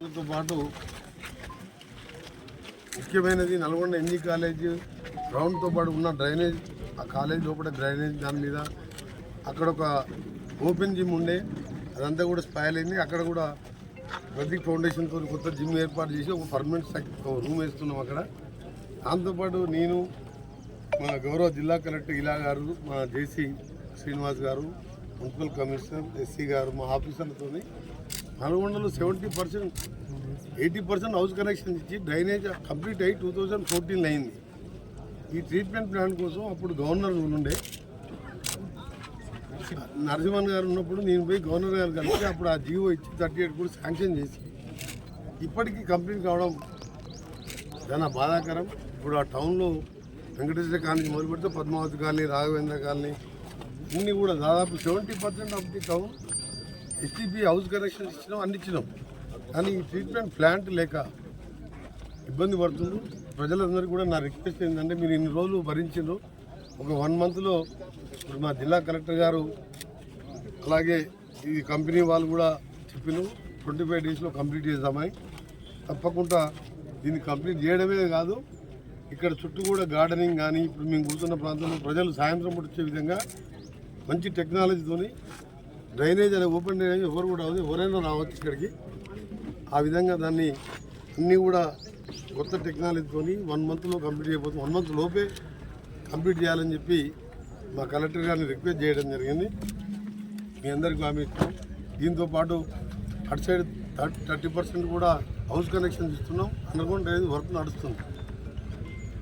తో పాటు ముఖ్యమైనది నల్గొండ ఎన్జీ కాలేజ్ గ్రౌండ్తో పాటు ఉన్న డ్రైనేజ్, ఆ కాలేజ్ లోపల డ్రైనేజ్ దాని మీద అక్కడ ఒక ఓపెన్ జిమ్ ఉండే, అదంతా కూడా స్పాయిల్ అయింది. అక్కడ కూడా ప్రతీక్ ఫౌండేషన్తో కొత్త జిమ్ ఏర్పాటు చేసి ఒక పర్మనెంట్ రూమ్ వేస్తున్నాం అక్కడ. దాంతోపాటు నేను, మన గౌరవ జిల్లా కలెక్టర్ ఇలా గారు, మా జేసీ శ్రీనివాస్ గారు, మున్సిపల్ కమిషనర్ ఎస్సీ గారు, మా ఆఫీసర్లతో నల్గొండలో 70%, 80% హౌస్ కనెక్షన్ ఇచ్చి డ్రైనేజ్ కంప్లీట్ అయ్యి 2014 అయింది. ఈ ట్రీట్మెంట్ ప్లాన్ కోసం అప్పుడు గవర్నర్ ఉండే నరసింహన్ గారు ఉన్నప్పుడు నేను పోయి గవర్నర్ గారు కలిసి అప్పుడు ఆ జీవో ఇచ్చి 38 కూడా శాంక్షన్ చేసి ఇప్పటికీ కంప్లీట్ కావడం చాలా బాధాకరం. ఇప్పుడు ఆ టౌన్లో వెంకటేశ్వర కాలనీ మొదలు పెడితే పద్మావతి కాలనీ, రాఘవేంద్ర కాలనీ ఇన్ని కూడా దాదాపు 70% of the town STP house connection ఇచ్చినాం, అన్ని ఇచ్చినాం. కానీ ఈ ట్రీట్మెంట్ ప్లాంట్ లేక ఇబ్బంది పడుతుంది. ప్రజలందరికీ కూడా నా రిక్వెస్ట్ ఏంటంటే, మీరు ఇన్ని రోజులు భరించారు, ఒక 1 మంత్లో ఇప్పుడు మా జిల్లా కలెక్టర్ గారు అలాగే ఈ కంపెనీ వాళ్ళు కూడా చెప్పిన 25 డేస్లో కంప్లీట్ చేద్దామని. తప్పకుండా దీన్ని కంప్లీట్ చేయడమే కాదు, ఇక్కడ చుట్టూ కూడా గార్డెనింగ్ కానీ ఇప్పుడు మేము కూర్చున్న ప్రాంతంలో ప్రజలు సాయంత్రం వచ్చే విధంగా మంచి టెక్నాలజీతోని డ్రైనేజ్ అనే ఓపెన్ డ్రైనేజ్ ఎవరు కూడా ఎవరైనా రావచ్చు ఇక్కడికి. ఆ విధంగా దాన్ని అన్నీ కూడా కొత్త టెక్నాలజీతో 1 మంత్లో కంప్లీట్ అయిపోతుంది. 1 మంత్ లోపే కంప్లీట్ చేయాలని చెప్పి మా కలెక్టర్ గారిని రిక్వెస్ట్ చేయడం జరిగింది. మీ అందరికీ హామీ ఇస్తాం. దీంతోపాటు అటు సైడ్ 30% కూడా హౌస్ కనెక్షన్స్ ఇస్తున్నాం. అండర్గ్రౌండ్ డ్రైనేజ్ వర్క్ నడుస్తుంది.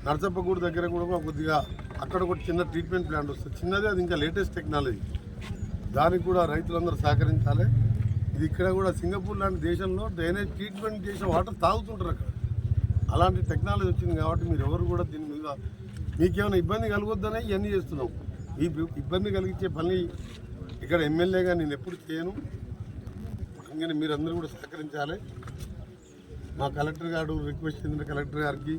నరసప్పగూడ దగ్గర కూడా కొద్దిగా అక్కడ ఒక చిన్న ట్రీట్మెంట్ ప్లాంట్ వస్తుంది, చిన్నది, అది ఇంకా లేటెస్ట్ టెక్నాలజీ. దానికి కూడా రైతులందరూ సహకరించాలి. ఇది ఇక్కడ కూడా సింగపూర్ లాంటి దేశంలో డ్రైనేజ్ ట్రీట్మెంట్ చేసిన వాటర్ తాగుతుంటారు అక్కడ. అలాంటి టెక్నాలజీ వచ్చింది కాబట్టి మీరు ఎవరు కూడా దీని మీద మీకేమైనా ఇబ్బంది కలగొద్దనే ఇవన్నీ చేస్తున్నాం. ఈ ఇబ్బంది కలిగించే పని ఇక్కడ ఎమ్మెల్యేగా నేను ఎప్పుడు చేయను. ఇంకా మీరందరూ కూడా సహకరించాలి. మా కలెక్టర్ గారు రిక్వెస్ట్ చేసిన కలెక్టర్ గారికి